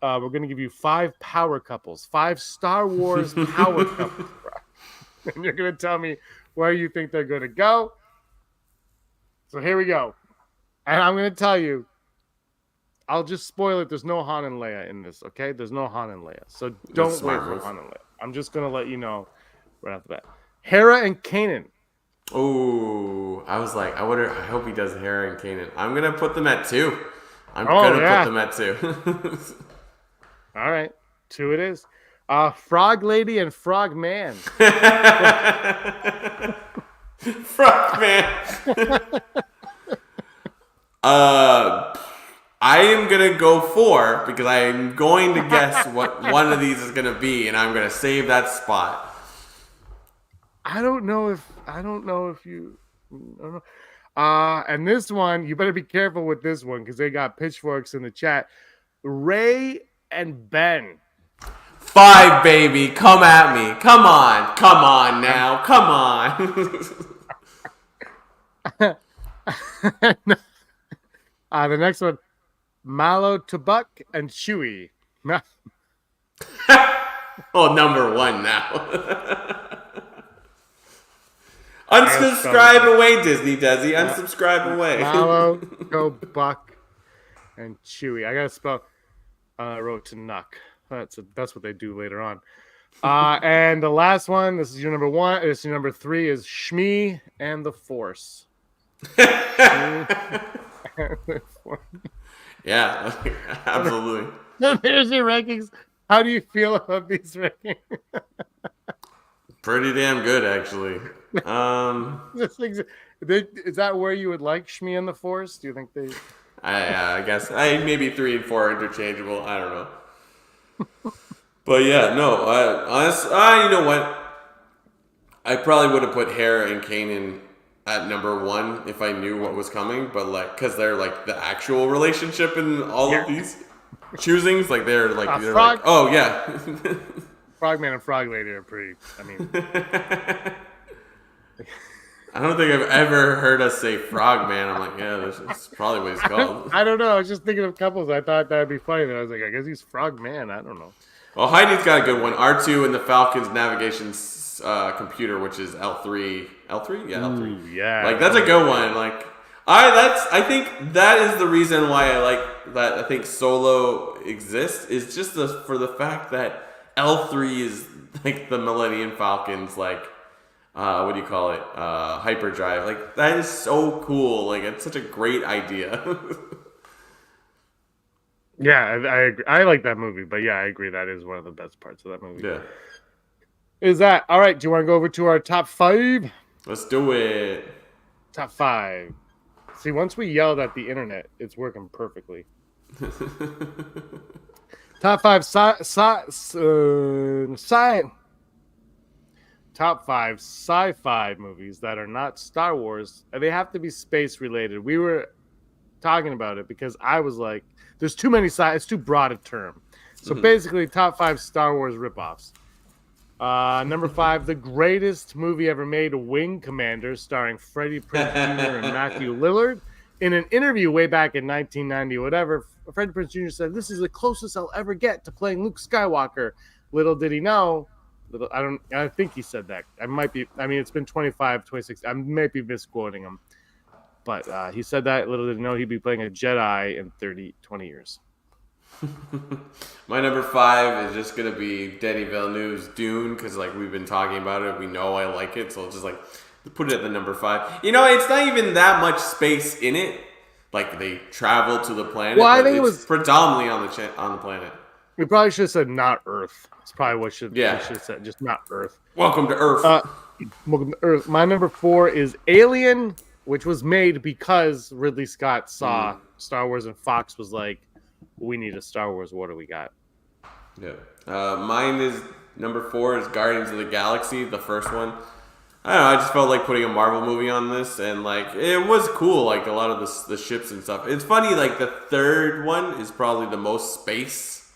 we're going to give you 5 power couples, 5 Star Wars power couples, and you're going to tell me where you think they're going to go. So here we go, and I'm going to tell you. I'll just spoil it. There's no Han and Leia in this, okay? There's no Han and Leia, so don't wait for Han and Leia. I'm just gonna let you know right off the bat. Hera and Kanan. Oh, I was like, I hope he does Hera and Kanan. I'm gonna put them at 2. I'm Oh, gonna yeah. put them at 2. All right, 2 it is. Frog Lady and Frog Man. Frog Man. I am gonna go 4 because I am going to guess what one of these is gonna be, and I'm gonna save that spot. I don't know if you. I don't know. And this one, you better be careful with this one because they got pitchforks in the chat. Ray and Ben. 5, baby, come at me. Come on now, come on. The next one, Malo, Tabuk, and Chewie. Oh, number 1 now. Unsubscribe away, Disney Desi. Unsubscribe away. Malo, Buck, and Chewie. I gotta spell. I wrote to Nuck. That's what they do later on. And the last one. This is your number 1. This is your number 3. Is Shmi and the Force. Yeah, absolutely. There's your rankings. How do you feel about these rankings? Pretty damn good, actually. Is that where you would like Shmi and the Force? Do you think they? I guess maybe 3 and 4 are interchangeable. I don't know. But yeah, no. You know what? I probably would have put Hera and Kanan at number 1 if I knew what was coming. But like, because they're like the actual relationship in all of these choosings, like they're like, oh yeah. Frogman and Frog Lady are pretty. I mean, I don't think I've ever heard us say Frogman. I'm like, yeah, that's probably what he's called. I don't know. I was just thinking of couples. I thought that'd be funny. And I was like, I guess he's Frogman. I don't know. Well, Heidi's got a good one. R2 and the Falcon's navigation computer, which is L3. L3? Yeah, L3. Ooh, yeah. Like, that's a good one. Like, I think that is the reason why I like that. I think Solo exists is just for the fact that L3 is like the Millennium Falcon's like, what do you call it? Hyperdrive. Like, that is so cool. Like, it's such a great idea. Yeah, I agree. I like that movie, but yeah, I agree. That is one of the best parts of that movie. Yeah. Is that all right? Do you want to go over to our top 5? Let's do it. Top 5. See, once we yelled at the internet, it's working perfectly. Top 5 top 5 sci-fi movies that are not Star Wars, and they have to be space related. We were talking about it because I was like, there's too many it's too broad a term. So basically, top 5 Star Wars ripoffs. Number 5, the greatest movie ever made, Wing Commander, starring Freddie Prinze Jr. and Matthew Lillard. In an interview way back in 1990 or whatever, Freddie Prinze Jr. said, "This is the closest I'll ever get to playing Luke Skywalker." Little did he know. I think he said that. It's been 25, 26. I might be misquoting him. But he said that. Little did he know he'd be playing a Jedi in 20 years. My number 5 is just going to be Denis Villeneuve's Dune, because like we've been talking about it. We know I like it, so I'll just like put it at the number 5. You know, it's not even that much space in it. Like, they travel to the planet. Well, I think it's it was predominantly on the planet. We probably should have said not Earth. It's probably what we should have said, just not Earth. Welcome to Earth. Welcome to Earth. My number 4 is Alien, which was made because Ridley Scott saw Star Wars and Fox was like, we need a Star Wars. What do we got? Yeah. Mine is number 4 is Guardians of the Galaxy, the first one. I don't know. I just felt like putting a Marvel movie on this, and like it was cool. Like a lot of the ships and stuff. It's funny. Like the third one is probably the most space.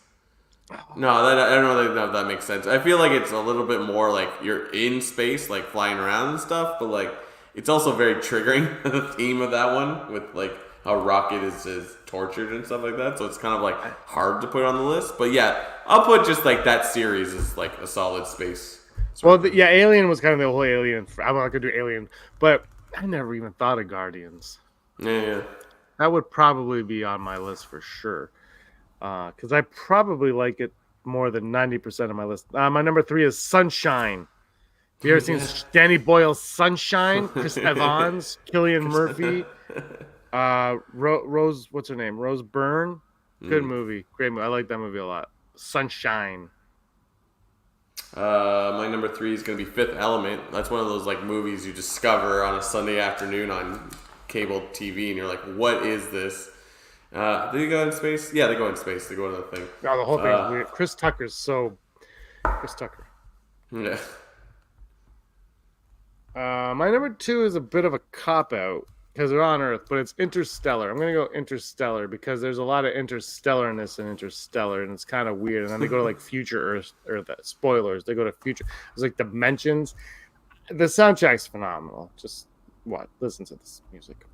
No, I don't know if that makes sense. I feel like it's a little bit more like you're in space, like flying around and stuff. But like it's also very triggering, the theme of that one, with like how Rocket is tortured and stuff like that. So it's kind of like hard to put on the list. But yeah, I'll put just like that series as like a solid space. Well, Alien was kind of the whole Alien. I'm not gonna do Alien, but I never even thought of Guardians. Yeah. That would probably be on my list for sure. Because I probably like it more than 90% of my list. My number 3 is Sunshine. Have you ever seen Danny Boyle's Sunshine? Chris Evans, Cillian Murphy, Rose, what's her name? Rose Byrne. Good movie. Great movie. I like that movie a lot. Sunshine. My number 3 is going to be Fifth Element. That's one of those like movies you discover on a Sunday afternoon on cable TV, and you're like, what is this? Did they go in space? Yeah, they go in space. They go to the thing. Oh, the whole thing is weird. Chris Tucker. Yeah. My number 2 is a bit of a cop-out because they're on Earth, but it's Interstellar. I'm going to go Interstellar because there's a lot of interstellarness in Interstellar, and it's kind of weird. And then they go to like future Earth, spoilers. They go to future. It's like dimensions. The soundtrack's phenomenal. Just listen to this music.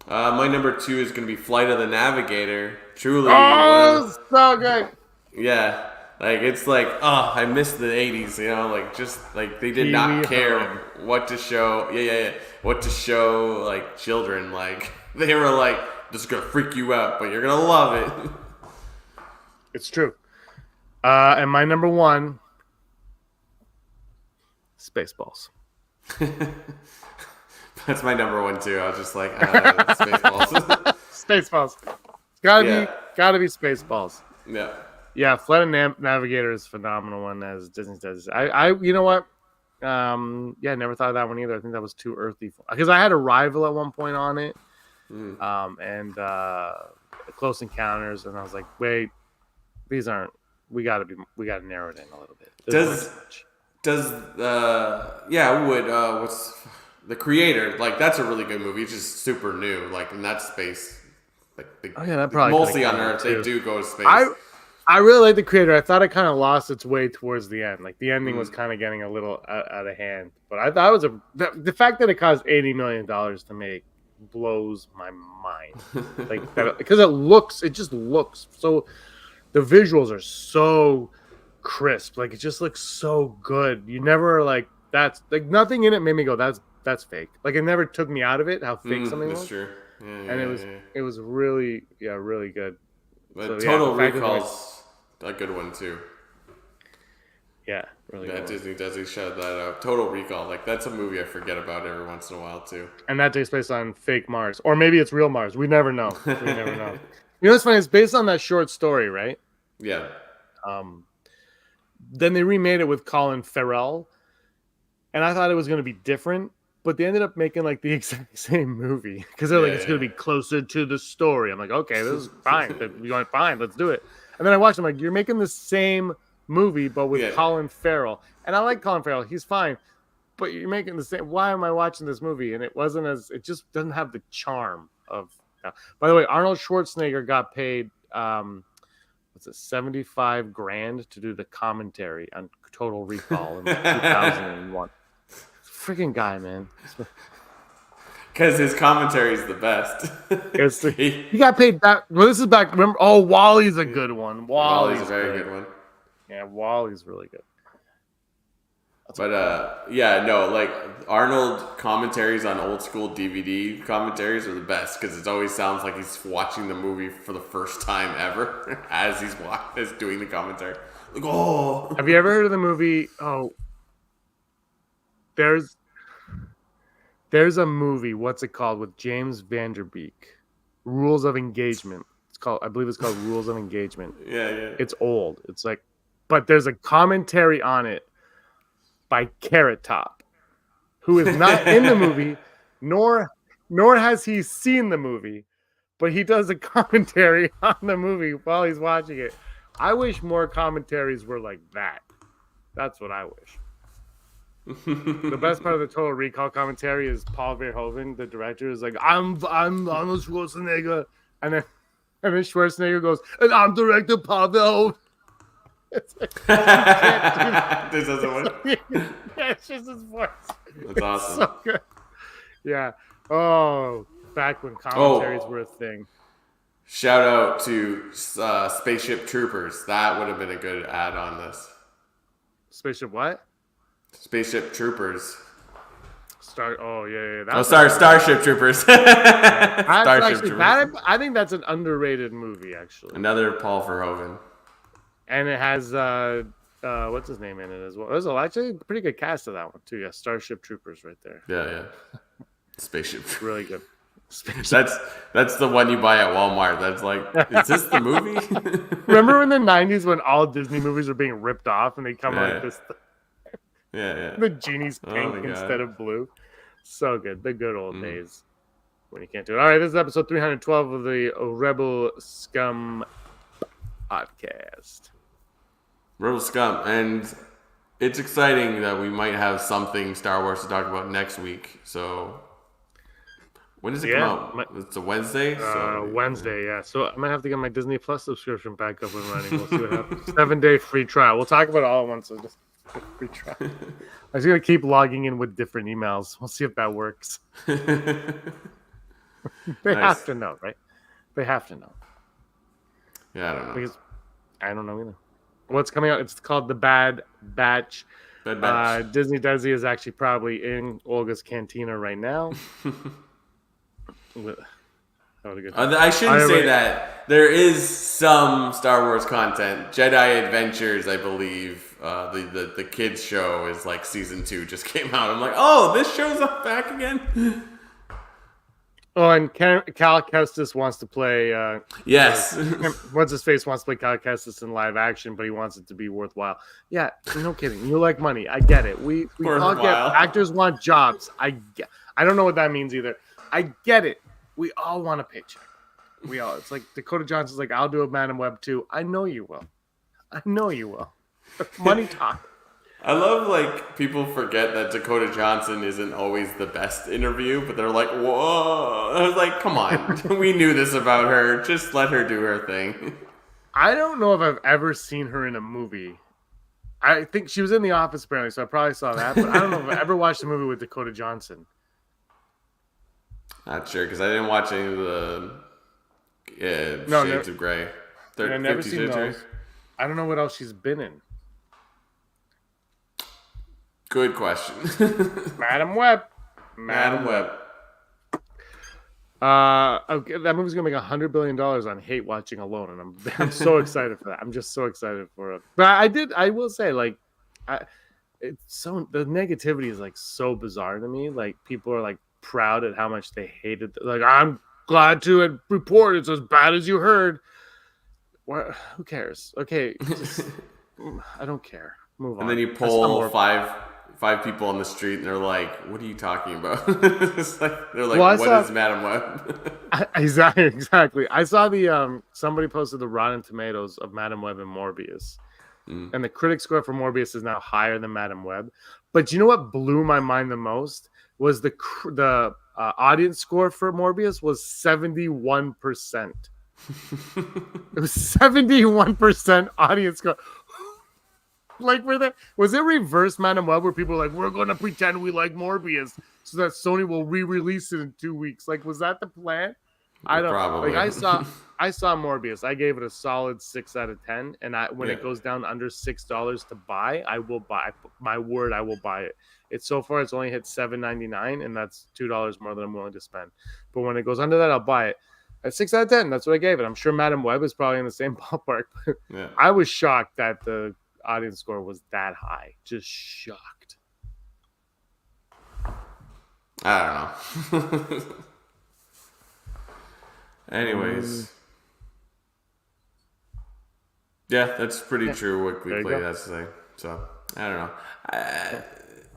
My number 2 is going to be Flight of the Navigator. Truly. Oh, so good. Yeah. Like, it's like, I miss the 80s, you know? Like, just, like, they did not care what to show. Yeah. What to show, like, children. Like, they were like, this is going to freak you out, but you're going to love it. It's true. And my number 1, Spaceballs. That's my number 1 too. I was just like, Spaceballs. Spaceballs. Gotta be Spaceballs. Yeah. Yeah, Flight of Navigator is a phenomenal one as Disney does. I you know what? Never thought of that one either. I think that was too earthy because I had Arrival at one point on it, and Close Encounters, and I was like, wait, these aren't. We gotta narrow it in a little bit. What's The Creator? Like, that's a really good movie. It's just super new. Like, in that space, like that probably mostly on Earth, they do go to space. I really like The Creator. I thought it kind of lost its way towards the end. Like, the ending was kind of getting a little out of hand. But I thought it was the fact that it cost $80 million to make blows my mind. Like, because it just looks so. The visuals are so crisp. Like, it just looks so good. You never like that's like nothing in it made me go that's fake. Like, it never took me out of it how fake something was. That's true. It was really really good. But Total Recall's a good one too. Yeah, really good. Disney does. He showed that out. Total Recall, like, that's a movie I forget about every once in a while too. And that takes place on fake Mars, or maybe it's real Mars. We never know. You know what's funny? It's based on that short story, right? Yeah. Then they remade it with Colin Farrell, and I thought it was going to be different, but they ended up making like the exact same movie because they're like, it's going to be closer to the story. I'm like, okay, this is fine. You're going fine. Let's do it. And then I watched. I'm like, you're making the same movie, but with Colin Farrell, and I like Colin Farrell. He's fine, but you're making the same. Why am I watching this movie? And it wasn't as. It just doesn't have the charm of. By the way, Arnold Schwarzenegger got paid. What's it? $75,000 to do the commentary on Total Recall in 2001. Freaking guy, man. Because his commentary is the best. He got paid back. Well, this is back. Remember? Oh, Wally's a good one. Wally's a very good one. Yeah, Wally's really good. Like Arnold commentaries on old school DVD commentaries are the best because it always sounds like he's watching the movie for the first time ever as he's doing the commentary. Like, oh. Have you ever heard of the movie? Oh, there's a movie. What's it called with James Van Der Beek? Rules of Engagement. I believe it's called Rules of Engagement. Yeah. It's old. It's like, but there's a commentary on it by Carrot Top, who is not in the movie, nor has he seen the movie, but he does a commentary on the movie while he's watching it. I wish more commentaries were like that. That's what I wish. The best part of the Total Recall commentary is Paul Verhoeven, the director, is like, I'm Arnold Schwarzenegger, and then Schwarzenegger goes, and I'm director Paul Verhoeven. It's like, this doesn't work. Yeah, it's just his voice. That's awesome. So good. Yeah. Oh, back when commentaries were a thing. Shout out to Spaceship Troopers. That would have been a good ad on this. Spaceship what? Spaceship Troopers. Starship Troopers. Troopers. I think that's an underrated movie, actually. Another Paul Verhoeven. And it has what's his name in it as well. There's actually a pretty good cast of that one too. Yeah, Starship Troopers right there. Yeah. Spaceship. Really good. That's the one you buy at Walmart. That's like, is this the movie? Remember in the 90s when all Disney movies were being ripped off and they come out like this? Yeah. The genie's Oh pink my God. instead of blue. So good. The good old days when you can't do it. All right, this is episode 312 of the Rebel Scum podcast. Rebel Scum. And it's exciting that we might have something Star Wars to talk about next week. So when does it come out? It's a Wednesday? Wednesday, yeah. So I might have to get my Disney Plus subscription back up and running. We'll see what happens. 7-day free trial. We'll talk about it all at once. So just free trial. I was going to keep logging in with different emails. We'll see if that works. They have to know, right? They have to know. Yeah, I don't know. Because I don't know either. What's coming out? It's called The Bad Batch. Bad Batch. Disney Desi is actually probably in Olga's cantina right now. I shouldn't say that. There is some Star Wars content. Jedi Adventures, I believe. The kids show is like season 2 just came out. I'm like, oh, this show's up back again. Oh, and Cal Kestis wants to play. Yes. What's his face wants to play Cal Kestis in live action, but he wants it to be worthwhile. Yeah, no kidding. You like money. I get it. We all get actors want jobs. I don't know what that means either. I get it. We all want a paycheck. We all. It's like Dakota Johnson's like, I'll do a Madam Web too. I know you will. Money talk. I love like people forget that Dakota Johnson isn't always the best interview, but they're like, whoa. I was like, come on. We knew this about her. Just let her do her thing. I don't know if I've ever seen her in a movie. I think she was in The Office apparently, so I probably saw that, but I don't know if I ever watched a movie with Dakota Johnson. Not sure, because I didn't watch any of the Shades of Grey. I've never seen those. I don't know what else she's been in. Good question. Madam Web. Okay, that movie's gonna make $100 billion on hate watching alone, and I'm so excited for that. I'm just so excited for it. But I will say, like, it's so the negativity is like so bizarre to me. Like, people are like proud at how much they hated. Like, I'm glad to report it's as bad as you heard. What? Who cares? Okay, I don't care. Move on. And then you poll five people on the street, and they're like, "What are you talking about?" They're like, "What is Madam Web?" Exactly. I saw the somebody posted the Rotten Tomatoes of Madam Web and Morbius, and the critic score for Morbius is now higher than Madam Web. But you know what blew my mind the most was the audience score for Morbius was 71%. It was 71% audience score. Like, was it reverse Madam Web where people were like, we're going to pretend we like Morbius so that Sony will re-release it in 2 weeks? Like, was that the plan? I don't know. Like, I saw Morbius. I gave it a solid 6 out of 10. And when it goes down under $6 to buy, I will buy. My word, I will buy it. So far, it's only hit $7.99, and that's $2 more than I'm willing to spend. But when it goes under that, I'll buy it. At 6 out of 10, that's what I gave it. I'm sure Madam Web is probably in the same ballpark. But I was shocked that the audience score was that high. Just shocked. I don't know. Anyways. Yeah, that's pretty true what Weekly has to say. So, I don't know.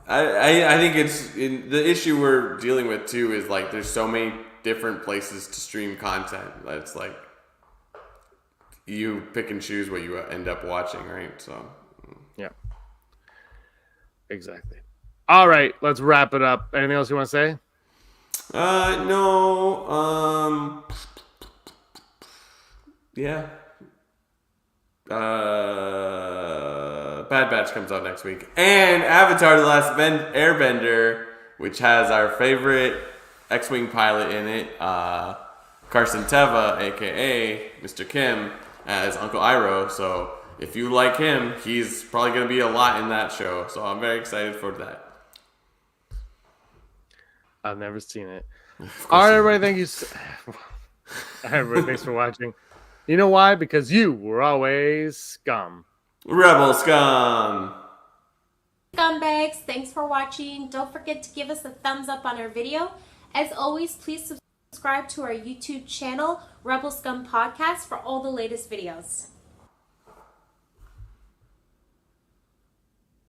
I think it's the issue we're dealing with too is like there's so many different places to stream content that it's like you pick and choose what you end up watching, right? So yeah, exactly. All right, let's wrap it up. Anything else you want to say? No. Yeah. Bad Batch comes out next week, and Avatar: The Last Airbender, which has our favorite X-wing pilot in it, Carson Teva, aka Mr. Kim, as Uncle Iroh. So if you like him, he's probably going to be a lot in that show. So I'm very excited for that. I've never seen it. All right, everybody, thank you. Everybody, thanks for watching. You know why? Because you were always scum. Rebel Scum. Scumbags, thanks for watching. Don't forget to give us a thumbs up on our video. As always, please subscribe to our YouTube channel, Rebel Scum Podcast, for all the latest videos.